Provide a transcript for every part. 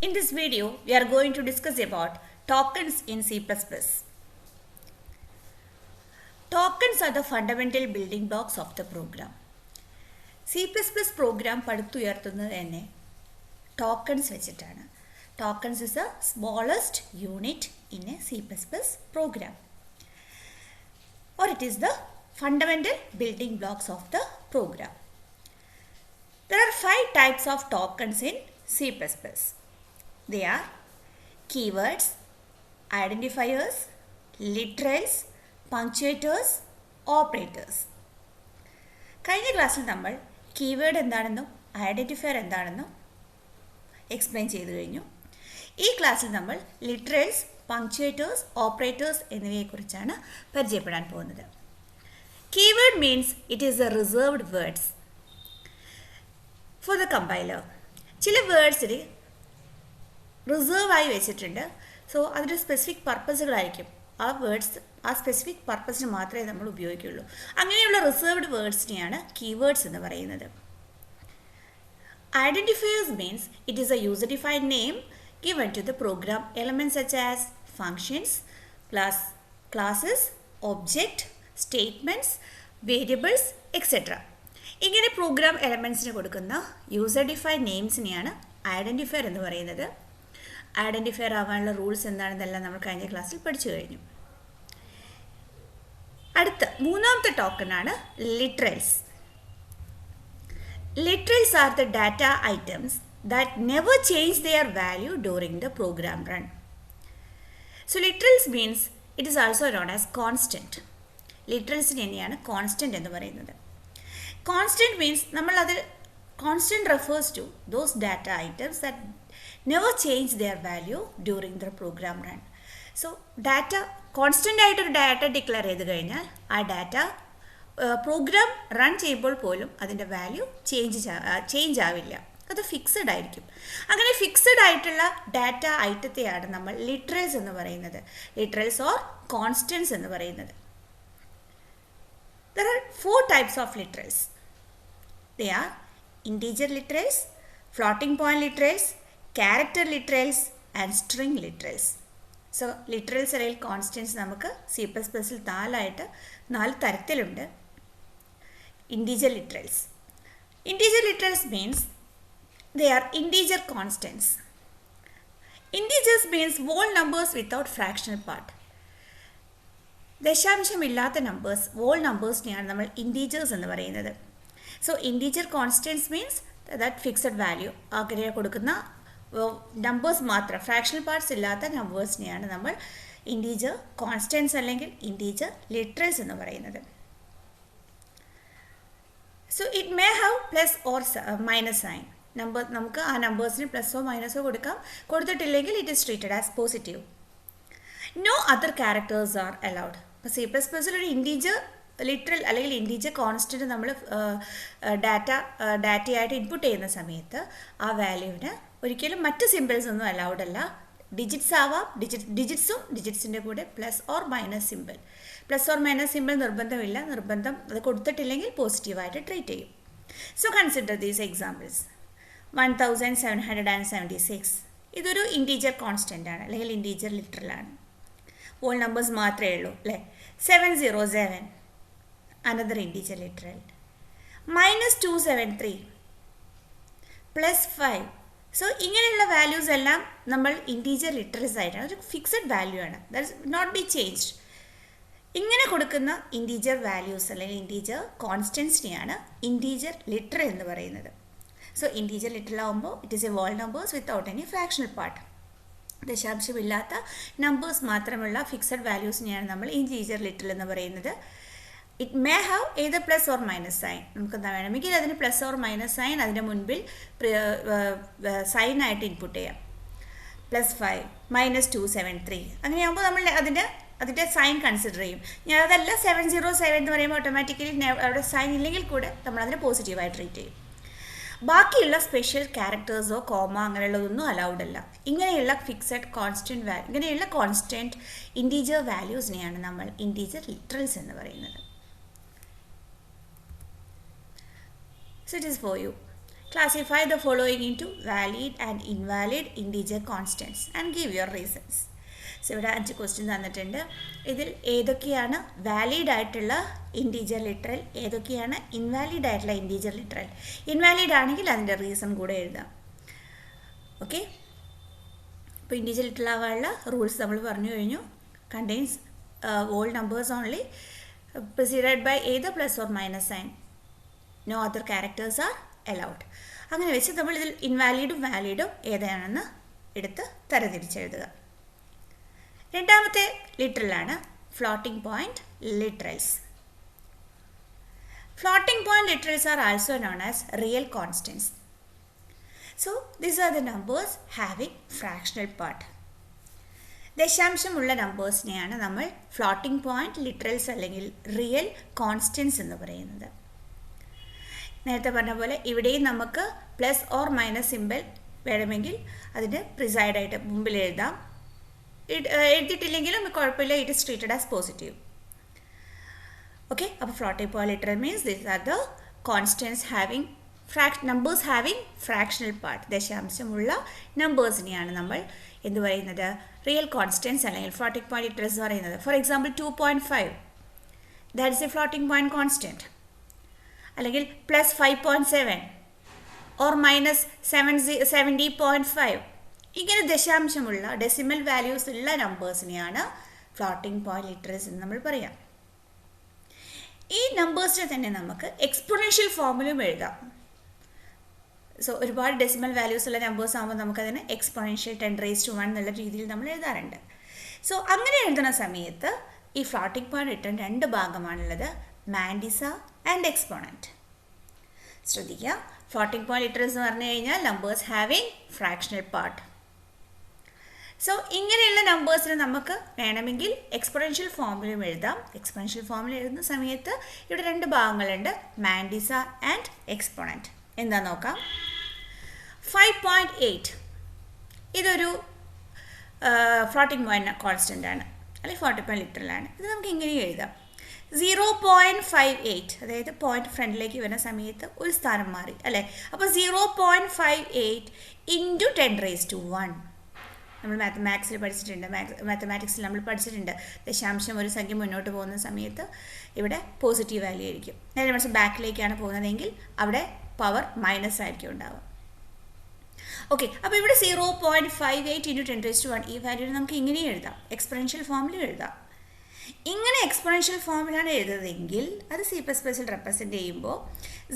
In this video, we are going to discuss about tokens in C++. Tokens are the fundamental building blocks of the program. C++ program പടുത്തുയർത്തുന്നത് തന്നെ tokens വെച്ചിട്ടാണ്. Tokens is the smallest unit in a C++ program. Or it is the fundamental building blocks of the program. There are 5 types of tokens in C++. They are keywords, identifiers, literals, punctuators, operators. കഴിഞ്ഞ ക്ലാസ്സിൽ നമ്മൾ keyword എന്താണെന്നും identifier എന്താണെന്നും explain ചെയ്തു കഴിഞ്ഞു. ഈ ക്ലാസ്സിൽ നമ്മൾ ലിറ്ററൽസ്, പങ്ക്ച്വേറ്റേഴ്സ്, ഓപ്പറേറ്റേഴ്സ് എന്നിവയെക്കുറിച്ചാണ് പരിചയപ്പെടാൻ പോകുന്നത്. Keyword means it is A reserved words for the compiler. ചില വേർഡ്സിൽ റിസർവ് ആയി വെച്ചിട്ടുണ്ട്. സോ അതൊരു സ്പെസിഫിക് പർപ്പസുകളായിരിക്കും. ആ വേർഡ്സ് ആ സ്പെസിഫിക് പർപ്പസിന് മാത്രമേ നമ്മൾ ഉപയോഗിക്കുള്ളൂ. അങ്ങനെയുള്ള റിസർവ്ഡ് വേർഡ്സിനെയാണ് കീവേഡ്സ് എന്ന് പറയുന്നത്. Identifiers means it is a user-defined name given to the program elements such as functions, classes, object, statements, variables, etc. ഇങ്ങനെ പ്രോഗ്രാം എലമെൻറ്റ്സിന് കൊടുക്കുന്ന യൂസർ-ഡിഫൈൻഡ് നെയിംസിനെയാണ് ഐഡൻറ്റിഫയർ എന്ന് പറയുന്നത്. ഐഡൻറ്റിഫയർ ആവാനുള്ള റൂൾസ് എന്താണെന്നെല്ലാം നമ്മൾ കഴിഞ്ഞ ക്ലാസ്സിൽ പഠിച്ചു കഴിഞ്ഞു. അടുത്ത മൂന്നാമത്തെ ടോക്കനാണ് literals. Literals are the data items that never change their value during the program run. So literals means it is also known as constant. Literals തന്നെയാണ് constant എന്ന് പറയുന്നത്. Constant means constant refers to those data items that never change their value during the program run. So data constant ആയിട്ടൊരു data declare ചെയ്ത് കഴിഞ്ഞാൽ ആ data program run ചെയ്യുമ്പോൾ പോലും അതിൻ്റെ വാല്യൂ ചേഞ്ച് ആവില്ല. അത് ഫിക്സഡ് ആയിരിക്കും. അങ്ങനെ ഫിക്സഡ് ആയിട്ടുള്ള ഡാറ്റ ഐറ്റത്തെയാണ് നമ്മൾ ലിറ്ററൽസ് എന്ന് പറയുന്നത്. ലിറ്ററൽസ് ഓർ കോൺസ്റ്റൻസ് എന്ന് പറയുന്നത്. There are 4 types of literals. They are integer literals, floating point literals, character literals and string literals. So literals അല്ലെങ്കിൽ കോൺസ്റ്റൻസ് നമുക്ക് C++ൽ 4 തരത്തിലുണ്ട്. Integer literals. Integer literals means they are integer constants. Integers means whole numbers without fractional part. ദശാംശമില്ലാത്ത numbers, whole നമ്പേഴ്സിനെയാണ് നമ്മൾ integers എന്ന് പറയുന്നത്. So integer constants means that fixed value അങ്ങനെ കൊടുക്കുന്ന നമ്പേഴ്സ് മാത്രം, ഫ്രാക്ഷണൽ പാർട്സ് ഇല്ലാത്ത നമ്പേഴ്സിനെയാണ് നമ്മൾ ഇൻറ്റീജർ കോൺസ്റ്റൻസ് അല്ലെങ്കിൽ ഇൻറ്റീജർ ലിറ്ററൽസ് എന്ന് പറയുന്നത്. So it may have plus or minus sign. നമുക്ക് ആ നമ്പേഴ്സിന് പ്ലസ്സോ മൈനസോ കൊടുത്തിട്ടില്ലെങ്കിൽ it is treated as positive. No other characters are allowed. ഇപ്പോൾ C++ൽ ഒരു ഇൻറ്റീജർ ലിറ്ററൽ അല്ലെങ്കിൽ ഇൻറ്റീജർ കോൺസ്റ്റൻറ്റ് നമ്മൾ ഡാറ്റയായിട്ട് ഇൻപുട്ട് ചെയ്യുന്ന സമയത്ത് ആ വാല്യൂവിന് ഒരിക്കലും മറ്റ് സിമ്പിൾസ് ഒന്നും അലൗഡ് അല്ല. ഡിജിറ്റ്സ് ആവാം, ഡിജിറ്റ്സിൻ്റെ കൂടെ plus or minus simple. Plus or minus simple നിർബന്ധമില്ല. അത് കൊടുത്തിട്ടില്ലെങ്കിൽ പോസിറ്റീവായിട്ട് ട്രീറ്റ് ചെയ്യും. So consider these examples. 1776 ഇതൊരു ഇൻറ്റീജർ കോൺസ്റ്റൻ്റ് ആണ് അല്ലെങ്കിൽ ഇൻറ്റീജർ ലിറ്ററലാണ്. ഹോൾ നമ്പേഴ്സ് മാത്രമേ ഉള്ളൂ അല്ലേ. 707 അനദർ ഇൻറ്റീജർ ലിറ്ററൽ. -273 +5. സോ ഇങ്ങനെയുള്ള വാല്യൂസ് എല്ലാം നമ്മൾ ഇൻറ്റീജർ ലിറ്ററൽസ് ആയിട്ടാണ്. ഒരു ഫിക്സഡ് വാല്യൂ ആണ്, ദാറ്റ് നോട്ട് ബി ചേഞ്ച്ഡ്. ഇങ്ങനെ കൊടുക്കുന്ന ഇൻറ്റീജർ വാല്യൂസ് അല്ലെങ്കിൽ ഇൻറ്റീജർ കോൺസ്റ്റൻസിനെയാണ് ഇൻറ്റീജർ ലിറ്ററൽ എന്ന് പറയുന്നത്. സോ ഇൻറ്റീജർ ലിറ്ററൽ ആകുമ്പോൾ it is a whole numbers without any fractional part. ദശാംശമില്ലാത്ത നമ്പേഴ്സ് മാത്രമുള്ള ഫിക്സഡ് വാല്യൂസിനെയാണ് നമ്മൾ ഇൻറ്റീജർ ലിറ്ററൽ എന്ന് പറയുന്നത്. ഇറ്റ് മേ ഹാവ് ഏത് പ്ലസ് ഓർ മൈനസ് സൈൻ. നമുക്ക് എന്താ വേണമെങ്കിൽ അതിന് പ്ലസ് ഓർ മൈനസ് സൈൻ അതിൻ്റെ മുൻപിൽ സൈനായിട്ട് ഇൻപുട്ട് ചെയ്യാം. +5 -273 അങ്ങനെയാകുമ്പോൾ നമ്മൾ അതിൻ്റെ സൈൻ കൺസിഡർ ചെയ്യും. ഞാൻ അതല്ല 707 എന്ന് പറയുമ്പോൾ ഓട്ടോമാറ്റിക്കലി അവിടെ സൈൻ ഇല്ലെങ്കിൽ കൂടെ നമ്മളതിനെ പോസിറ്റീവായി ട്രീറ്റ് ചെയ്യും. ബാക്കിയുള്ള സ്പെഷ്യൽ ക്യാരക്ടേഴ്സോ കോമ അങ്ങനെയുള്ളതൊന്നും അലൗഡ് അല്ല. ഇങ്ങനെയുള്ള ഫിക്സഡ് കോൺസ്റ്റൻറ്റ് ഇങ്ങനെയുള്ള കോൺസ്റ്റൻറ്റ് ഇൻറ്റീജർ വാല്യൂസിനെയാണ് നമ്മൾ ഇൻറ്റീജർ ലിറ്ററൽസ് എന്ന് പറയുന്നത്. So it is for you. Classify the following into valid and invalid integer constants and give your reasons. So ഇവിടെ 5 ക്വസ്റ്റ്യൻ തന്നിട്ടുണ്ട്. ഇതിൽ ഏതൊക്കെയാണ് വാലിഡ് ആയിട്ടുള്ള ഇൻറ്റീജർ ലിറ്ററൽ, ഏതൊക്കെയാണ് ഇൻവാലിഡ് ആയിട്ടുള്ള ഇൻറ്റീജർ ലിറ്ററൽ. ഇൻവാലിഡ് ആണെങ്കിൽ അതിൻ്റെ റീസൺ കൂടെ എഴുതാം. ഓക്കെ, ഇപ്പോൾ ഇൻറ്റീജർ ലിറ്ററൽ ആവാനുള്ള റൂൾസ് നമ്മൾ പറഞ്ഞു കഴിഞ്ഞു. Contains whole numbers only preceded by either plus or minus sign. No other characters are allowed. അങ്ങനെ വെച്ച് നമ്മൾ ഇതിൽ ഇൻവാലിഡും വാലിഡും ഏതാണെന്ന് എടുത്ത് തരംതിരിച്ചെഴുതുക. രണ്ടാമത്തെ ലിറ്ററലാണ് floating point literals. Floating point literals are also known as real constants. So these are the numbers having fractional part. ദശാംശമുള്ള നമ്പേഴ്സിനെയാണ് നമ്മൾ ഫ്ലോട്ടിംഗ് പോയിന്റ് ലിറ്ററൽസ് അല്ലെങ്കിൽ റിയൽ കോൺസ്റ്റൻസ് എന്ന് പറയുന്നത്. നേരത്തെ പറഞ്ഞ പോലെ ഇവിടെയും നമുക്ക് പ്ലസ് ഓർ മൈനസ് സിമ്പിൾ വേണമെങ്കിൽ അതിന് പ്രിസൈഡായിട്ട് മുമ്പിൽ എഴുതാം. എഴുതിയിട്ടില്ലെങ്കിലും കുഴപ്പമില്ല, it is treated as positive. Okay, അപ്പോൾ floating point literal means these are the constants having numbers having fractional part. ദശാംശമുള്ള നമ്പേഴ്സിനെയാണ് നമ്മൾ എന്ത് പറയുന്നത്, റിയൽ കോൺസ്റ്റൻസ് അല്ലെങ്കിൽ ഫ്ലോട്ടിംഗ് പോയിന്റ് ലിറ്ററൽസ് പറയുന്നത്. For example 2.5 that is a floating point constant. അല്ലെങ്കിൽ plus 5.7 or minus 70.5. ഇങ്ങനെ ദശാംശമുള്ള ഡെസിമൽ വാല്യൂസ് ഉള്ള നമ്പേഴ്സിനെയാണ് ഫ്ലോട്ടിംഗ് പോയിന്റ് ലിറ്ററൽസ് എന്ന് നമ്മൾ പറയാം. ഈ നമ്പേഴ്സിനെ തന്നെ നമുക്ക് എക്സ്പോണൻഷ്യൽ ഫോമിലും എഴുതാം. സോ ഒരുപാട് ഡെസിമൽ വാല്യൂസ് ഉള്ള നമ്പേഴ്സ് ആകുമ്പോൾ നമുക്കതിന് എക്സ്പോണൻഷ്യൽ 10⁻1 എന്നുള്ള രീതിയിൽ നമ്മൾ എഴുതാറുണ്ട്. സോ അങ്ങനെ എഴുതുന്ന സമയത്ത് ഈ ഫ്ലോട്ടിംഗ് പോയിന്റ് ലിറ്ററൽ രണ്ട് ഭാഗമാണുള്ളത്, മാൻഡിസ ആൻഡ് എക്സ്പോണൻറ്റ്. ശ്രദ്ധിക്കുക, ഫ്ലോട്ടിംഗ് പോയിന്റ് ലിറ്ററൽസ് എന്ന് പറഞ്ഞു കഴിഞ്ഞാൽ numbers having fractional part. So ഇങ്ങനെയുള്ള നമ്പേഴ്സിന് നമുക്ക് വേണമെങ്കിൽ എക്സ്പോണൻഷ്യൽ ഫോമിലും എഴുതാം. എക്സ്പോണൻഷ്യൽ ഫോമിൽ എഴുതുന്ന സമയത്ത് ഇവിടെ രണ്ട് ഭാഗങ്ങളുണ്ട്, മാൻഡിസ ആൻഡ് എക്സ്പോണൻറ്റ്. എന്താ നോക്കാം. 5.8 ഇതൊരു ഫ്ലോട്ടിംഗ് പോയിന്റ് കോൺസ്റ്റൻ്റ് ആണ്, അല്ലെങ്കിൽ ഫ്ലോട്ടിംഗ് പോയിന്റ് ലിറ്ററലാണ്. ഇത് നമുക്ക് ഇങ്ങനെ എഴുതാം. 0.58, അതായത് പോയിന്റ് ഫ്രണ്ടിലേക്ക് വരുന്ന സമയത്ത് ഒരു സ്ഥാനം മാറി അല്ലേ. അപ്പോൾ 0.58 ഇൻറ്റു 10⁻1. നമ്മൾ മാത്മാറ്റിക്സിൽ പഠിച്ചിട്ടുണ്ട്, മാത്തമാറ്റിക്സിൽ നമ്മൾ പഠിച്ചിട്ടുണ്ട് ദശാംശം ഒരു സംഖ്യ മുന്നോട്ട് പോകുന്ന സമയത്ത് ഇവിടെ പോസിറ്റീവ് വാല്യൂ ആയിരിക്കും. നേരെ മറിച്ച് ബാക്കിലേക്കാണ് പോകുന്നതെങ്കിൽ അവിടെ പവർ മൈനസ് ആയിരിക്കും ഉണ്ടാവുക. ഓക്കെ, അപ്പോൾ ഇവിടെ 0.58 ഇൻറ്റു 10⁻1 ഈ വാല്യൂവിന് നമുക്ക് ഇങ്ങനെയും എഴുതാം, എക്സ്പോണൻഷ്യൽ ഫോമിലും എഴുതാം. ഇങ്ങനെ എക്സ്പോണൻഷ്യൽ ഫോമിലാണ് എഴുതുന്നതെങ്കിൽ അത് C++ൽ റെപ്രസെൻ്റ് ചെയ്യുമ്പോൾ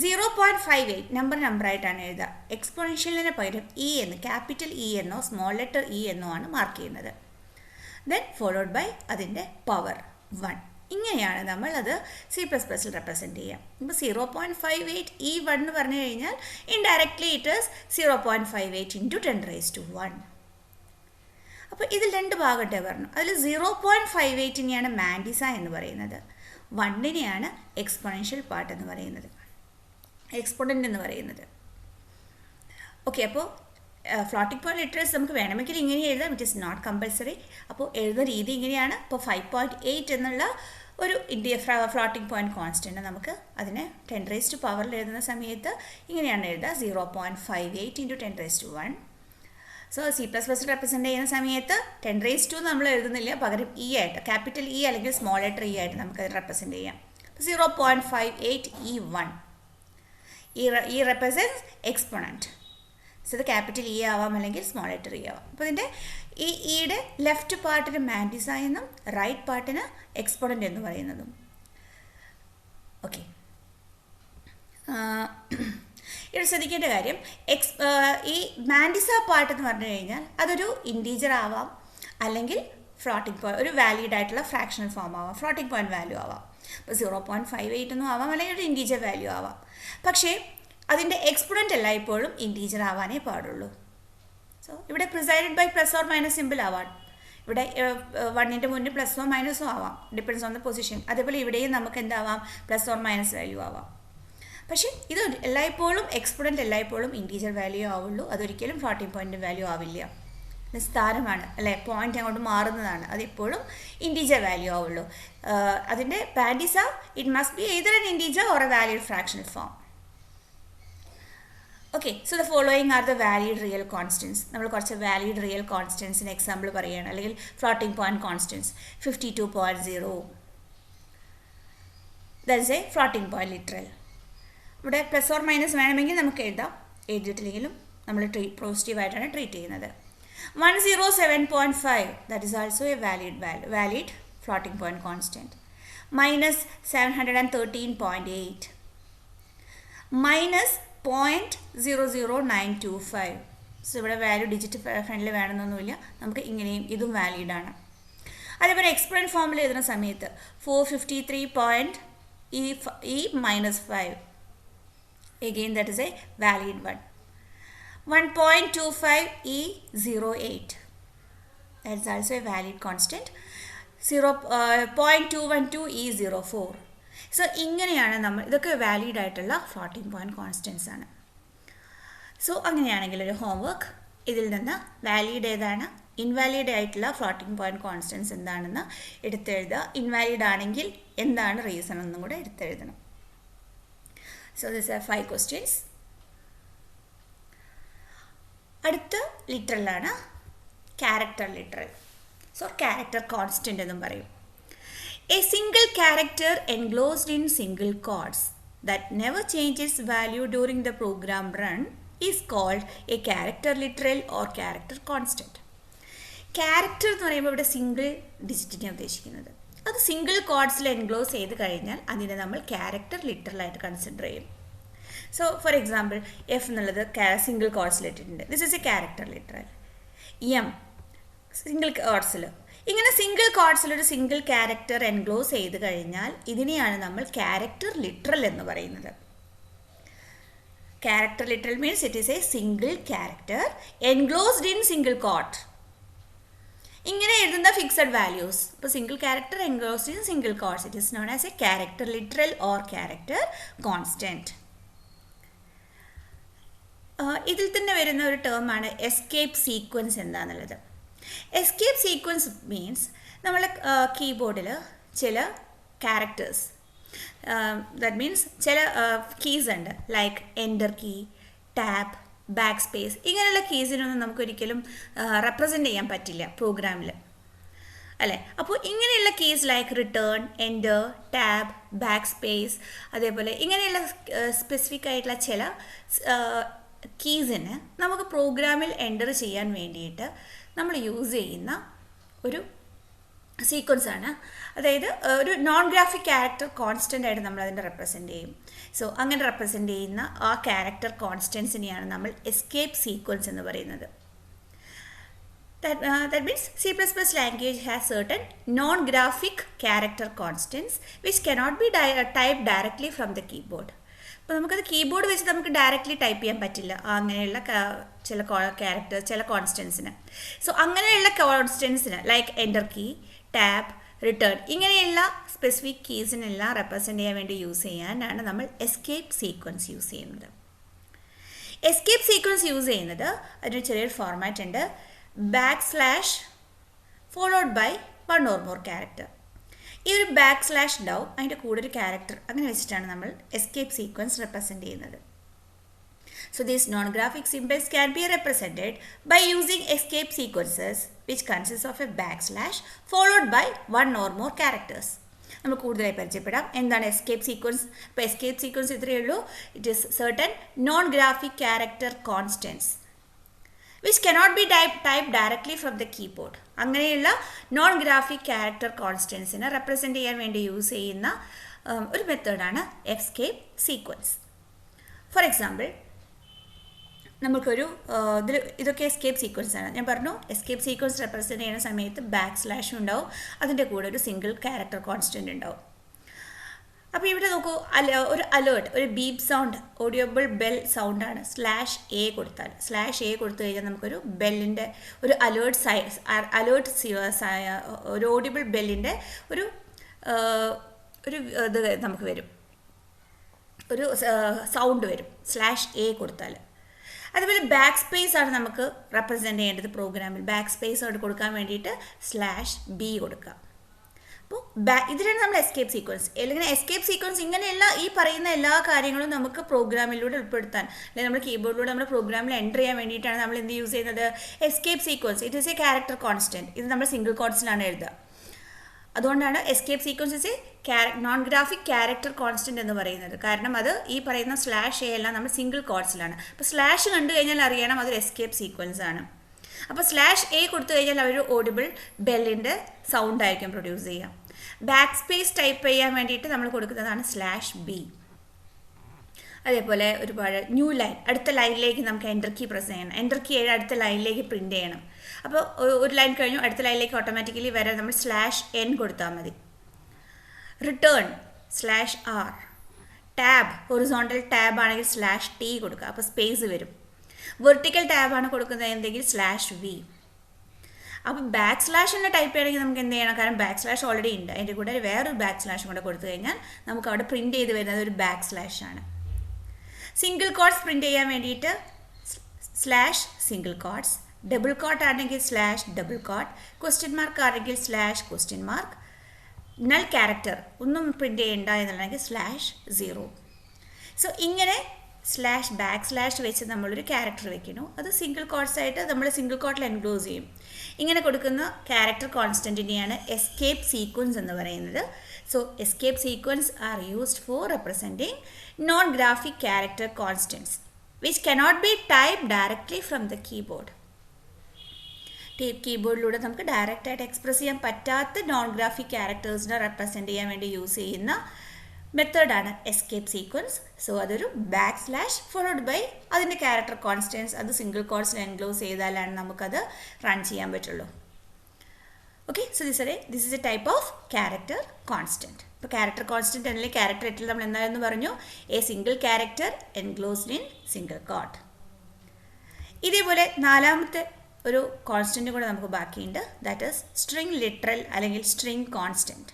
0.58 നമ്പറായിട്ടാണ് എഴുതുക. എക്സ്പോണൻഷ്യലിന് പകരം ഇ എന്ന്, ക്യാപിറ്റൽ ഇ എന്നോ സ്മോൾ ലെറ്റർ ഇ എന്നോ ആണ് മാർക്ക് ചെയ്യുന്നത്. ദെൻ ഫോളോഡ് ബൈ അതിൻ്റെ പവർ 1. ഇങ്ങനെയാണ് നമ്മൾ അത് C++ൽ റെപ്രസെൻ്റ് ചെയ്യുക. ഇപ്പോൾ 0.58 ഈ 1 എന്ന് പറഞ്ഞു കഴിഞ്ഞാൽ ഇൻഡയറക്ട്ലി ഇറ്റ് ഈസ് 0.58 ഇൻറ്റു 10⁻1. അപ്പോൾ ഇതിൽ രണ്ട് ഭാഗത്തെ പറഞ്ഞു. അതിൽ 0.58നെയാണ് മാൻഡിസ എന്ന് പറയുന്നത്, 1നെയാണ് എക്സ്പോണൻഷ്യൽ പാർട്ട് എന്ന് പറയുന്നത്, എക്സ്പോണൻ്റ് എന്ന് പറയുന്നത്. ഓക്കെ, അപ്പോൾ ഫ്ലോട്ടിംഗ് പോയിന്റ് ലിറ്ററൽസ് നമുക്ക് വേണമെങ്കിൽ ഇങ്ങനെ എഴുതാം, ഇറ്റ് ഈസ് നോട്ട് കമ്പൽസറി. അപ്പോൾ എഴുതുന്ന രീതി ഇങ്ങനെയാണ്. ഇപ്പോൾ 5.8 എന്നുള്ള ഒരു ഫ്ലോട്ടിംഗ് പോയിന്റ് കോൺസ്റ്റൻ്റ് നമുക്ക് അതിനെ 10⁻⁴ എഴുതുന്ന സമയത്ത് ഇങ്ങനെയാണ് എഴുതുക, 0.58 ഇൻറ്റു 10⁻1. സോ C++ റെപ്രസെൻ്റ് ചെയ്യുന്ന സമയത്ത് 10⁻2 നമ്മൾ എഴുതുന്നില്ല, പകരം ഇ ആയിട്ട്, ക്യാപിറ്റൽ ഇ അല്ലെങ്കിൽ സ്മോൾ ലെറ്റർ ഇ ആയിട്ട് നമുക്കത് റെപ്രസെൻ്റ് ചെയ്യാം. 0.58 E1 ഈ റെപ്രസെൻറ്റ്സ് എക്സ്പോണൻറ്റ്. സോ ഇത് ക്യാപിറ്റൽ ഇ ആവാം അല്ലെങ്കിൽ സ്മോൾ ലെറ്റർ ഇ ആവാം. അപ്പോൾ ഇതിൻ്റെ ഈ ഇയുടെ ലെഫ്റ്റ് പാർട്ടിന് മാൻഡിസ എന്നും റൈറ്റ് പാർട്ടിന് എക്സ്പോണൻ്റ് എന്ന് പറയുന്നതും. ഓക്കെ, ഇവിടെ ശ്രദ്ധിക്കേണ്ട കാര്യം, ഈ മാൻഡിസ പാർട്ട് എന്ന് പറഞ്ഞു കഴിഞ്ഞാൽ അതൊരു ഇൻറ്റീജർ ആവാം, അല്ലെങ്കിൽ ഫ്ലോട്ടിംഗ് പോയിന്റ് ഒരു വാലിഡ് ആയിട്ടുള്ള ഫ്രാക്ഷണൽ ഫോം ആവാം, ഫ്ലോട്ടിംഗ് പോയിന്റ് വാല്യൂ ആവാം. ഇപ്പോൾ 0.58 ഒന്നും ആവാം, അല്ലെങ്കിൽ ഒരു ഇൻറ്റീജർ വാല്യൂ ആവാം. പക്ഷേ അതിൻ്റെ എക്സ്പോണൻ്റ് എല്ലായ്പ്പോഴും ഇൻറ്റീജർ ആവാനേ പാടുള്ളൂ. സോ ഇവിടെ preceded by plus or minus simple ആവാം. ഇവിടെ 1ൻ്റെ മുന്നിൽ പ്ലസോ മൈനസോ ആവാം, ഡിപ്പെൻഡ്സ് ഓൺ ദ പൊസിഷൻ. അതേപോലെ ഇവിടെയും നമുക്ക് എന്താവാം, പ്ലസ് ഓർ മൈനസ് വാല്യൂ ആവാം. പക്ഷേ ഇത് എല്ലായ്പ്പോഴും എക്സ്പോണൻ്റ് എല്ലായ്പ്പോഴും ഇൻറ്റീജർ വാല്യൂ ആവുള്ളൂ, അതൊരിക്കലും ഫ്ലോട്ടിംഗ് പോയിൻ്റ് വാല്യൂ ആവില്ല. നിസ്താരമാണ് അല്ലേ, പോയിന്റ് അങ്ങോട്ട് മാറുന്നതാണ്, അതെപ്പോഴും ഇൻറ്റീജർ വാല്യൂ ആവുള്ളൂ. അതിൻ്റെ mantissa it must be either an integer or a valid fractional form. Okay, so the following are the valid real constants. നമ്മൾ കുറച്ച് valid real constants എക്സാമ്പിൾ പറയുകയാണ്, അല്ലെങ്കിൽ floating point constants. 52.0, that is a floating point literal. ഇവിടെ plus or minus വേണമെങ്കിൽ നമുക്ക് എഴുതാം, എഴുതിയിട്ടില്ലെങ്കിലും നമ്മൾ പോസിറ്റീവായിട്ടാണ് treat ചെയ്യുന്നത്. 107.5, that is also a valid floating point constant. Minus 713.8, minus 0.00925. So ഇവിടെ വാല്യൂ ഡിജിറ്റ് ഫ്രണ്ടിൽ വേണമെന്നൊന്നുമില്ല, നമുക്ക് ഇങ്ങനെയും ഇതും വാലിഡാണ്. അതേപോലെ എക്സ്പൊണന്റ് ഫോമിൽ എഴുതുന്ന സമയത്ത് 453.e-5, again that is a valid one. 1.25e08, that's also a valid constant. 0.212e04. So ഇങ്ങനെയാണ് നമ്മൾ, ഇതൊക്കെ വാലിഡ് ആയിട്ടുള്ള ഫ്ലോട്ടിംഗ് പോയിന്റ് കോൺസ്റ്റൻസ് ആണ്. സോ അങ്ങനെയാണെങ്കിൽ ഒരു ഹോംവർക്ക്, ഇതിൽ നിന്ന് വാലിഡ് ഏതാണ്, ഇൻവാലിഡ് ആയിട്ടുള്ള ഫ്ലോട്ടിംഗ് പോയിന്റ് കോൺസ്റ്റൻസ് എന്താണെന്ന് എടുത്തെഴുതുക. ഇൻവാലിഡ് ആണെങ്കിൽ എന്താണ് റീസൺ എന്നും കൂടെ എടുത്തെഴുതണം. So this are 5 questions. അടുത്ത ലിറ്ററലാണ് character literal. So character constant എന്നും പറയും. A single character enclosed in single quotes that never changes value during the program run is called a character literal or character constant. Character എന്ന് പറയുമ്പോൾ ഇവിടെ single ഡിജിറ്റിനെ ഉദ്ദേശിക്കുന്നത്. അത് single കോഡ്സിൽ enclose ചെയ്ത് കഴിഞ്ഞാൽ അതിനെ നമ്മൾ ക്യാരക്ടർ ലിറ്ററലായിട്ട് കൺസിഡർ ചെയ്യും. സോ ഫോർ എക്സാമ്പിൾ എഫ് എന്നുള്ളത് സിംഗിൾ കോഡ്സിൽ ഇട്ടിട്ടുണ്ട്. This is a character literal. M single കോഡ്സിൽ, ഇങ്ങനെ സിംഗിൾ കോഡ്സിൽ ഒരു സിംഗിൾ ക്യാരക്ടർ എൻക്ലോസ് ചെയ്ത് കഴിഞ്ഞാൽ ഇതിനെയാണ് നമ്മൾ ക്യാരക്ടർ ലിറ്ററൽ എന്ന് പറയുന്നത്. Character literal means it is a single character enclosed in single quote. ഇങ്ങനെ എഴുതുന്ന ഫിക്സഡ് വാല്യൂസ്, ഇപ്പോൾ single character enclosed in single quotes, it is known as a character literal or character constant. ഇതിൽ തന്നെ വരുന്ന ഒരു ടേമാണ് എസ്കേപ്പ് സീക്വൻസ് എന്താണെന്നുള്ളത്. Escape sequence means നമ്മൾ കീബോർഡിൽ ചില ക്യാരക്ടേഴ്സ്, ദാറ്റ് മീൻസ് ചില കീസ് ഉണ്ട്, like enter key, tab, backspace. ഇങ്ങനെയുള്ള കീസിനൊന്നും നമുക്കൊരിക്കലും റെപ്രസെൻ്റ് ചെയ്യാൻ പറ്റില്ല പ്രോഗ്രാമിൽ, അല്ലേ? അപ്പോൾ ഇങ്ങനെയുള്ള keys like return, enter, tab, back space, അതേപോലെ ഇങ്ങനെയുള്ള സ്പെസിഫിക് ആയിട്ടുള്ള ചില കീസിന് നമുക്ക് പ്രോഗ്രാമിൽ എൻ്റർ ചെയ്യാൻ വേണ്ടിയിട്ട് നമ്മൾ യൂസ് ചെയ്യുന്ന ഒരു സീക്വൻസാണ്. അതായത് ഒരു നോൺ ഗ്രാഫിക് ക്യാരക്ടർ കോൺസ്റ്റൻ്റ് ആയിട്ട് നമ്മൾ അതിൻ്റെ റെപ്രസെൻ്റ് ചെയ്യും. സോ അങ്ങനെ റെപ്രസെൻ്റ് ചെയ്യുന്ന ആ ക്യാരക്ടർ കോൺസ്റ്റൻസിനെയാണ് നമ്മൾ എസ്കേപ്പ് സീക്വൻസ് എന്ന് പറയുന്നത്. That means C++ language has certain non-graphic character constants which cannot be typed directly from the keyboard. അപ്പോൾ നമുക്കത് കീബോർഡ് വെച്ച് നമുക്ക് ഡയറക്റ്റ്ലി ടൈപ്പ് ചെയ്യാൻ പറ്റില്ല അങ്ങനെയുള്ള ചില ക്യാരക്ടേഴ്സ്, ചില കോൺസ്റ്റൻസിന്. സോ അങ്ങനെയുള്ള കോൺസ്റ്റൻസിന് like enter key, tab, return, ഇങ്ങനെയുള്ള സ്പെസിഫിക് കീസിനെല്ലാം റെപ്രസെൻ്റ് ചെയ്യാൻ വേണ്ടി യൂസ് ചെയ്യാനാണ് നമ്മൾ എസ്കേപ്പ് സീക്വൻസ് യൂസ് ചെയ്യുന്നത്. എസ്കേപ്പ് സീക്വൻസ് യൂസ് ചെയ്യുന്നത് അതിന് ചെറിയൊരു ഫോർമാറ്റ് ഉണ്ട്, / followed by 1 or more character. ഈ ഒരു / ഉണ്ടാവും, അതിൻ്റെ കൂടെ ഒരു ക്യാരക്ടർ, അങ്ങനെ വെച്ചിട്ടാണ് നമ്മൾ എസ്കേപ്പ് സീക്വൻസ് റെപ്രസെൻ്റ് ചെയ്യുന്നത്. So these non-graphic symbols can be represented by using escape sequences which consists of a / followed by 1 or more characters. നമ്മൾ കൂടുതലായി പരിചയപ്പെടാം എന്താണ് എസ്കേപ്പ് സീക്വൻസ്. ഇപ്പോൾ എസ്കേപ്പ് സീക്വൻസ് ഇത്രയേ ഉള്ളൂ. It is certain non-graphic character constants which cannot be typed directly from the keyboard. അങ്ങനെയുള്ള non graphic character കോൺസ്റ്റൻസിനെ represent ചെയ്യാൻ വേണ്ടി യൂസ് ചെയ്യുന്ന ഒരു മെത്തേഡാണ് എസ്കേപ്പ് സീക്വൻസ്. ഫോർ എക്സാമ്പിൾ നമുക്കൊരു ഇതൊക്കെ എസ്കേപ്പ് സീക്വൻസ് ആണ്. ഞാൻ പറഞ്ഞു എസ്കേപ്പ് സീക്വൻസ് റെപ്രസെൻ്റ് ചെയ്യുന്ന സമയത്ത് / ഉണ്ടാവും, അതിൻ്റെ കൂടെ ഒരു സിംഗിൾ ക്യാരക്ടർ കോൺസ്റ്റൻ്റ് ഉണ്ടാവും. അപ്പോൾ ഇവിടെ നോക്കൂ, ഒരു അലേർട്ട്, ഒരു ബീപ്പ് സൗണ്ട്, ഓഡിയോബിൾ ബെൽ സൗണ്ടാണ്. /a കൊടുത്താൽ, /a കൊടുത്തു കഴിഞ്ഞാൽ നമുക്കൊരു ബെല്ലിൻ്റെ ഒരു അലേർട്ട് ഒരു ഓഡിയോബിൾ ബെല്ലിൻ്റെ ഒരു ഇത് നമുക്ക് വരും, ഒരു സൗണ്ട് വരും /a കൊടുത്താൽ. അതുപോലെ ബാക്ക് സ്പേസ് ആണ് നമുക്ക് റെപ്രസെൻ്റ് ചെയ്യേണ്ടത് പ്രോഗ്രാമിൽ. ബാക്ക് സ്പേസ് അവിടെ കൊടുക്കാൻ വേണ്ടിയിട്ട് /b കൊടുക്കുക. അപ്പോൾ ഇതിലാണ് നമ്മൾ എസ്കേപ്പ് സീക്വൻസ്. അല്ലെങ്കിൽ എസ്കേപ്പ് സീക്വൻസ് ഇങ്ങനെയുള്ള ഈ പറയുന്ന എല്ലാ കാര്യങ്ങളും നമുക്ക് പ്രോഗ്രാമിലൂടെ ഉൾപ്പെടുത്താൻ, അല്ലെങ്കിൽ നമ്മുടെ കീബോർഡിലൂടെ നമ്മുടെ പ്രോഗ്രാമിൽ എൻ്റർ ചെയ്യാൻ വേണ്ടിയിട്ടാണ് നമ്മൾ എന്ത് യൂസ് ചെയ്യുന്നത്? Escape sequence. It is a character constant. ഇത് നമ്മൾ സിംഗിൾ കോട്ട്സിലാണ് എഴുതുക. അതുകൊണ്ടാണ് escape sequence is A non graphic character constant എന്ന് പറയുന്നത്. കാരണം അത് ഈ പറയുന്ന /a എല്ലാം നമ്മൾ സിംഗിൾ കോട്ട്സിലാണ്. അപ്പോൾ സ്ലാഷ് കണ്ടു കഴിഞ്ഞാൽ അറിയണം അതൊരു എസ്കേപ്പ് സീക്വൻസ് ആണ്. അപ്പോൾ /a കൊടുത്തു കഴിഞ്ഞാൽ അവരൊരു ഓഡിബിൾ ബെല്ലിൻ്റെ സൗണ്ട് ആയിരിക്കും പ്രൊഡ്യൂസ് ചെയ്യുക. ബാക്ക് സ്പേസ് ടൈപ്പ് ചെയ്യാൻ വേണ്ടിയിട്ട് നമ്മൾ കൊടുക്കുന്നതാണ് /b. അതേപോലെ ഒരുപാട് ന്യൂ ലൈൻ, അടുത്ത ലൈനിലേക്ക് നമുക്ക് എൻ്റർ കീ പ്രസ് ചെയ്യണം. എൻ്റർ കീ അടുത്ത ലൈനിലേക്ക് പ്രിൻ്റ് ചെയ്യണം. അപ്പോൾ ഒരു ലൈൻ കഴിഞ്ഞു അടുത്ത ലൈനിലേക്ക് ഓട്ടോമാറ്റിക്കലി വരാൻ നമ്മൾ /n കൊടുത്താൽ മതി. Return /r. Tab, horizontal tab ആണെങ്കിൽ /t കൊടുക്കുക, അപ്പോൾ സ്പേസ് വരും. വെർട്ടിക്കൽ ടാബാണ് കൊടുക്കുന്നത് എന്തെങ്കിൽ /v. അപ്പോൾ / എന്ന് ടൈപ്പ് ചെയ്യണമെങ്കിൽ നമുക്ക് എന്ത് ചെയ്യണം? കാരണം / ഓൾറെഡി ഉണ്ട്, അതിൻ്റെ കൂടെ വേറൊരു / കൂടെ കൊടുത്തു കഴിഞ്ഞാൽ നമുക്ക് അവിടെ പ്രിൻ്റ് ചെയ്ത് വരുന്നത് ഒരു / ആണ്. സിംഗിൾ കോട്ട്സ് പ്രിൻ്റ് ചെയ്യാൻ വേണ്ടിയിട്ട് /സിംഗിൾ കോട്ട്സ്, ഡബിൾ കോട്ട് ആണെങ്കിൽ /ഡബിൾ കോട്ട്, ക്വസ്റ്റ്യൻ മാർക്ക് ആണെങ്കിൽ /ക്വസ്റ്റ്യൻ മാർക്ക്, നൾ ക്യാരക്ടർ ഒന്നും പ്രിൻ്റ് ചെയ്യേണ്ട എന്നുള്ളതെങ്കിൽ /0. സോ ഇങ്ങനെ // വെച്ച് നമ്മളൊരു ക്യാരക്ടർ വെക്കുന്നു. അത് സിംഗിൾ കോട്ട്സ് ആയിട്ട് നമ്മൾ സിംഗിൾ കോട്ടിൽ എൻക്ലോസ് ചെയ്യും. ഇങ്ങനെ കൊടുക്കുന്ന ക്യാരക്ടർ കോൺസ്റ്റൻറ്റിനെയാണ് എസ്കേപ്പ് സീക്വൻസ് എന്ന് പറയുന്നത്. So escape sequence are used for representing non graphic character constants which cannot be type directly from the keyboard. കീബോർഡിലൂടെ നമുക്ക് ഡയറക്റ്റായിട്ട് എക്സ്പ്രസ് ചെയ്യാൻ പറ്റാത്ത നോൺ ഗ്രാഫിക് ക്യാരക്ടേഴ്സിനെ റെപ്രസെൻറ്റ് ചെയ്യാൻ വേണ്ടി യൂസ് ചെയ്യുന്ന മെത്തേഡാണ് എസ്കേപ്പ് സീക്വൻസ്. സോ അതൊരു / ഫോളോഡ് ബൈ അതിൻ്റെ ക്യാരക്ടർ കോൺസ്റ്റൻസ്, അത് സിംഗിൾ കോട്ട്സിൽ എൻക്ലോസ് ചെയ്താലാണ് നമുക്കത് റൺ ചെയ്യാൻ പറ്റുള്ളൂ. Okay, so this is a type of character constant. ഇപ്പോൾ ക്യാരക്ടർ കോൺസ്റ്റൻറ്റ് അല്ലെങ്കിൽ ക്യാരക്ടർ ഇറ്റിൽ നമ്മൾ എന്താണെന്ന് പറഞ്ഞു? A single character enclosed in single quote. ഇതേപോലെ നാലാമത്തെ ഒരു കോൺസ്റ്റൻറ്റ് കൂടെ നമുക്ക് ബാക്കിയുണ്ട്. ദാറ്റ് ഈസ് സ്ട്രിംഗ് ലിറ്ററൽ അല്ലെങ്കിൽ string constant.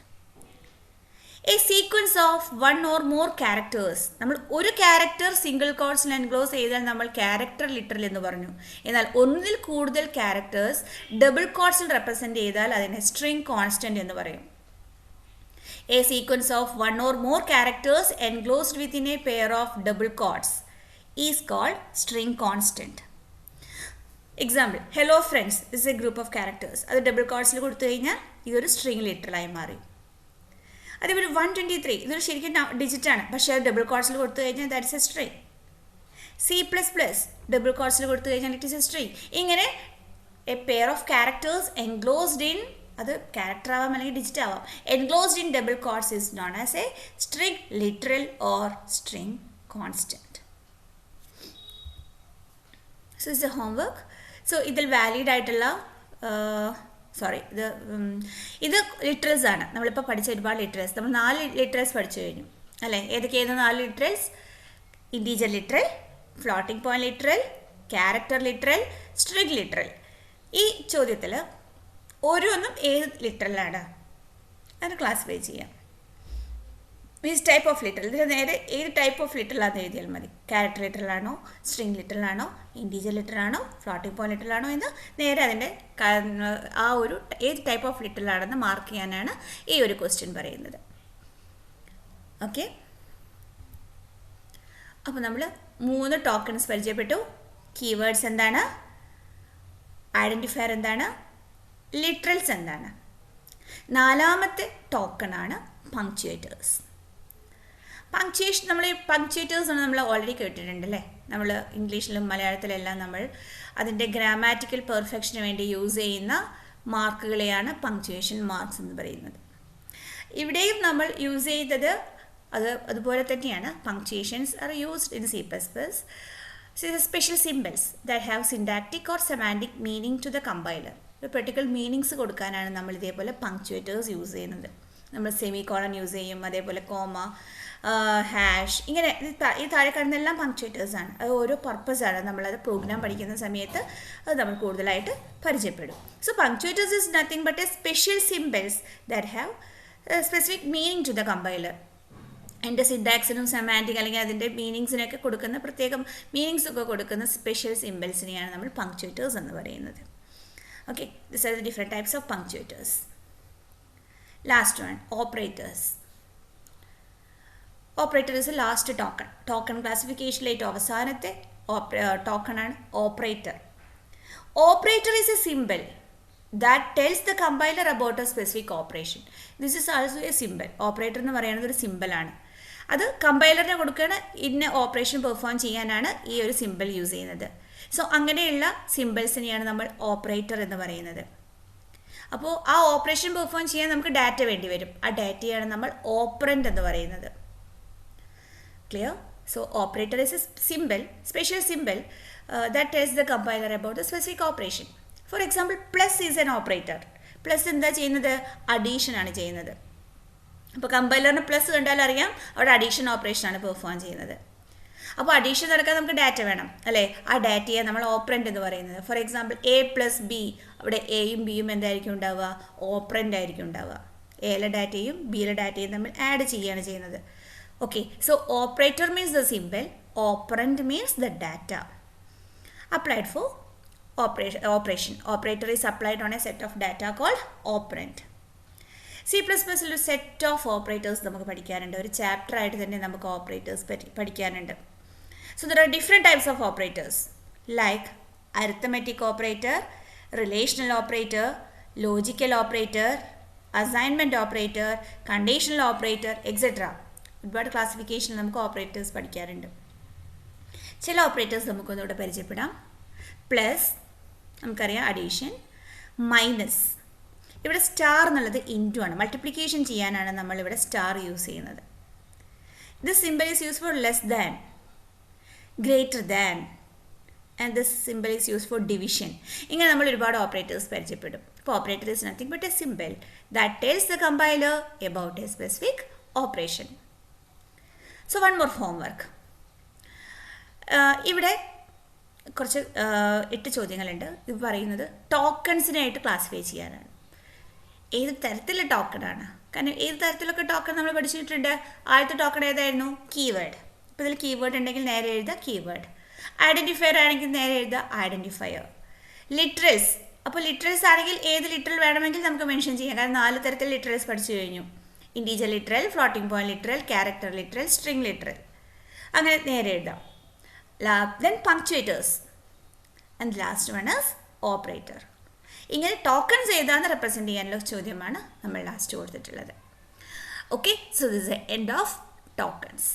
A sequence of 1 or more characters. നമ്മൾ ഒരു ക്യാരക്ടർ സിംഗിൾ കോട്ട്സിൽ എൻക്ലോസ് ചെയ്താൽ നമ്മൾ ക്യാരക്ടർ ലിറ്ററൽ എന്ന് പറഞ്ഞു. എന്നാൽ ഒന്നിൽ കൂടുതൽ ക്യാരക്ടേഴ്സ് ഡബിൾ കോട്ട്സിൽ റെപ്രസെൻറ്റ് ചെയ്താൽ അതിനെ സ്ട്രിംഗ് കോൺസ്റ്റൻറ്റ് എന്ന് പറയും. A sequence of 1 or more characters enclosed within a pair of double quotes is called string constant. Example, hello friends is a group of characters. അത് ഡബിൾ കോട്ട്സിൽ കൊടുത്തു കഴിഞ്ഞാൽ ഇതൊരു string ലിറ്ററലായി മാറി. അതേപോലെ 123 ഇതൊരു ശരിക്കും ഡിജിറ്റാണ്, പക്ഷേ അത് ഡബിൾ കോട്ട്സിൽ കൊടുത്തു കഴിഞ്ഞാൽ that is a string. C++ double കോട്ട്സിൽ കൊടുത്തു കഴിഞ്ഞാൽ ഇറ്റ് ഇസ് എ സ്ട്രിംഗ്. ഇങ്ങനെ a pair of characters enclosed in, അത് ക്യാരക്ടർ ആവാം അല്ലെങ്കിൽ ഡിജിറ്റ് ആവാം, enclosed in double quotes is known as a string literal or string constant. So it's a homework. So ഇതിൽ valid ആയിട്ടുള്ള ഇത് literals ആണ്. നമ്മളിപ്പോൾ പഠിച്ച ഒരുപാട് ലിറ്ററൽസ്, നമ്മൾ 4 ലിറ്ററൽസ് പഠിച്ചു കഴിഞ്ഞു അല്ലേ? ഏതൊക്കെയായിരുന്നു 4 literals? Integer literal, floating point literal, character literal, string literal. ഈ ചോദ്യത്തിൽ ഓരോന്നും ഏത് ലിറ്ററലാണ് അതിന് ക്ലാസിഫൈ ചെയ്യാം. മീൻസ് ടൈപ്പ് ഓഫ് ലിറ്ററൽ, ഇതിൽ നേരെ ഏത് ടൈപ്പ് ഓഫ് ലിറ്ററലാണെന്ന് എഴുതിയാൽ മതി. ക്യാരക്ടർ ലിറ്ററലാണോ, സ്ട്രിംഗ് ലിറ്ററലാണോ, ഇൻറ്റീജർ ലിറ്ററലാണോ, ഫ്ലോട്ടിംഗ് പോയിന്റ് ലിറ്ററലാണോ എന്ന് നേരെ അതിൻ്റെ ആ ഒരു ഏത് ടൈപ്പ് ഓഫ് ലിറ്ററലാണെന്ന് മാർക്ക് ചെയ്യാനാണ് ഈ ഒരു ക്വസ്റ്റ്യൻ പറയുന്നത്. ഓക്കെ, അപ്പോൾ നമ്മൾ 3 ടോക്കൺസ് പരിചയപ്പെട്ടു. കീവേഡ്സ് എന്താണ്, ഐഡൻറ്റിഫയർ എന്താണ്, ലിറ്ററൽസ് എന്താണ്. 4ാമത്തെ ടോക്കണാണ് പങ്ക്ച്വേറ്റേഴ്സ്. പങ്ക്ച്വേഷൻ, നമ്മൾ ഈ പങ്ക്ച്വേറ്റേഴ്സ് ആണ് നമ്മൾ ഓൾറെഡി കേട്ടിട്ടുണ്ട് അല്ലേ? നമ്മൾ ഇംഗ്ലീഷിലും മലയാളത്തിലെല്ലാം നമ്മൾ അതിൻ്റെ ഗ്രാമാറ്റിക്കൽ പെർഫെക്ഷന് വേണ്ടി യൂസ് ചെയ്യുന്ന മാർക്കുകളെയാണ് പങ്ക്ച്വേഷൻ മാർക്സ് എന്ന് പറയുന്നത്. ഇവിടെയും നമ്മൾ യൂസ് ചെയ്തത് അതുപോലെ തന്നെയാണ്. Punctuations are used in C++. Special symbols that have syntactic or semantic meaning to the compiler. ഒരു പെർട്ടിക്കുലർ മീനിങ്സ് കൊടുക്കാനാണ് നമ്മൾ ഇതേപോലെ പങ്ക്ച്വേറ്റേഴ്സ് യൂസ് ചെയ്യുന്നത്. നമ്മൾ സെമി കോളൻ യൂസ് ചെയ്യും, അതേപോലെ കോമ, ഹാഷ്, ഇങ്ങനെ ഈ താഴെ കാണുന്നതെല്ലാം പങ്ക്ച്വേറ്റേഴ്സാണ്. അത് ഓരോ പർപ്പസാണ്. നമ്മളത് പ്രോഗ്രാം പഠിക്കുന്ന സമയത്ത് അത് നമ്മൾ കൂടുതലായിട്ട് പരിചയപ്പെടും. So punctuators is nothing but a special symbols that have specific meaning to the compiler. അതിൻ്റെ സിൻടാക്സിനും സെമാൻറ്റിക് അല്ലെങ്കിൽ അതിൻ്റെ മീനിങ്സിനൊക്കെ കൊടുക്കുന്ന പ്രത്യേകം മീനിങ്സൊക്കെ കൊടുക്കുന്ന സ്പെഷ്യൽ സിംബൽസിനെയാണ് നമ്മൾ പങ്ക്ച്വേറ്റേഴ്സ് എന്ന് പറയുന്നത്. Okay, this are the different types of punctuators. Last one operators. Operator is a last token. Token ക്ലാസിഫിക്കേഷനിലെ ഏറ്റവും അവസാനത്തെ ടോക്കൺ ആണ് operator. Operator is a simple that tells the compiler about a specific operation. This is also a symbol. Operator എന്ന് പറയുന്നത് ഒരു സിമ്പിളാണ്. അത് കമ്പൈലറിനെ കൊടുക്കുകയാണ് ഇന്ന ഓപ്പറേഷൻ പെർഫോം ചെയ്യാനാണ് ഈ ഒരു സിമ്പിൾ യൂസ് ചെയ്യുന്നത്. സോ അങ്ങനെയുള്ള സിമ്പിൾസിനെയാണ് നമ്മൾ ഓപ്പറേറ്റർ എന്ന് പറയുന്നത്. അപ്പോൾ ആ ഓപ്പറേഷൻ പെർഫോം ചെയ്യാൻ നമുക്ക് ഡാറ്റ വേണ്ടി വരും. ആ ഡാറ്റയാണ് നമ്മൾ ഓപ്പറൻറ്റ് എന്ന് പറയുന്നത്. Clear? So operator is A simple, special simple that tells the compiler about the specific operation. For example plus is N operator. Plus എന്താ ചെയ്യുന്നത്? അഡീഷൻ ആണ് ചെയ്യുന്നത്. അപ്പോൾ കമ്പൈലറിന് പ്ലസ് കണ്ടാൽ അറിയാം അവിടെ അഡീഷൻ ഓപ്പറേഷനാണ് പെർഫോം ചെയ്യുന്നത്. അപ്പോൾ അഡീഷൻ നടക്കാൻ നമുക്ക് ഡാറ്റ വേണം അല്ലേ? ആ ഡാറ്റയെ നമ്മൾ ഓപ്പറൻറ്റ് എന്ന് പറയുന്നത്. For example A plus B, അവിടെ എയും ബിയും എന്തായിരിക്കും ഉണ്ടാവുക? ഓപ്പറൻറ്റ് ആയിരിക്കും ഉണ്ടാവുക. എയിലെ ഡാറ്റയും ബിയിലെ ഡാറ്റയും തമ്മിൽ ആഡ് ചെയ്യുകയാണ് ചെയ്യുന്നത്. Okay, so operator means the simple, operant means the data. Applied for operation. Operator is applied on a set of data called operand. C++ ഒരു സെറ്റ് ഓഫ് ഓപ്പറേറ്റേഴ്സ് നമുക്ക് പഠിക്കാനുണ്ട്. ഒരു ചാപ്റ്റർ ആയിട്ട് തന്നെ നമുക്ക് ഓപ്പറേറ്റേഴ്സ് പഠിക്കാനുണ്ട്. So there are different types of operators like arithmetic operator, relational operator, logical operator, assignment operator, conditional operator etcetera. ഒരുപാട് classification നമുക്ക് ഓപ്പറേറ്റേഴ്സ് പഠിക്കാറുണ്ട്. ചില ഓപ്പറേറ്റേഴ്സ് നമുക്കൊന്നുകൂടെ പരിചയപ്പെടാം. പ്ലസ്, നമുക്കറിയാം അഡീഷൻ. മൈനസ്, ഇവിടെ സ്റ്റാർ എന്നുള്ളത് ഇൻറ്റു ആണ്, മൾട്ടിപ്ലിക്കേഷൻ ചെയ്യാനാണ് നമ്മളിവിടെ സ്റ്റാർ യൂസ് ചെയ്യുന്നത്. This simple is use for less than, greater than, and this simple is use for division. ഇങ്ങനെ നമ്മൾ ഒരുപാട് ഓപ്പറേറ്റേഴ്സ് പരിചയപ്പെടും. ഇപ്പോൾ operator is nothing but A simple that tells the compiler about A specific operation. So one more homework. ഇവിടെ കുറച്ച് 8 ചോദ്യങ്ങളുണ്ട്. ഇത് പറയുന്നത് ടോക്കൺസിനായിട്ട് classify ചെയ്യാനാണ്. ഏത് തരത്തിലുള്ള ടോക്കണാണ്? കാരണം ഏത് തരത്തിലൊക്കെ ടോക്കൺ നമ്മൾ പഠിച്ചിട്ടുണ്ട്. ആദ്യത്തെ ടോക്കൺ ഏതായിരുന്നു? കീവേഡ്. ഇപ്പോൾ ഇതിൽ കീവേഡ് ഉണ്ടെങ്കിൽ നേരെ എഴുതുക കീവേഡ്. ഐഡൻറ്റിഫയർ ആണെങ്കിൽ നേരെ എഴുതുക ഐഡൻറ്റിഫയർ. ലിറ്ററൽസ്, അപ്പോൾ ലിറ്ററൽസ് ആണെങ്കിൽ ഏത് ലിറ്ററൽ വേണമെങ്കിൽ നമുക്ക് മെൻഷൻ ചെയ്യാം. കാരണം 4 തരത്തിൽ ലിറ്ററൽസ് പഠിച്ചു കഴിഞ്ഞു. Integer literal, floating point literal, character literal, string literal. അങ്ങനെ നേരെ എഴുതാം. Then punctuators, and the last one is operator. ഇങ്ങനെ ടോക്കൺസ് ഏതാണെന്ന് റെപ്രസെൻറ്റ് ചെയ്യാനുള്ള ചോദ്യമാണ് നമ്മൾ ലാസ്റ്റ് കൊടുത്തിട്ടുള്ളത്. Okay, so this is the end of tokens.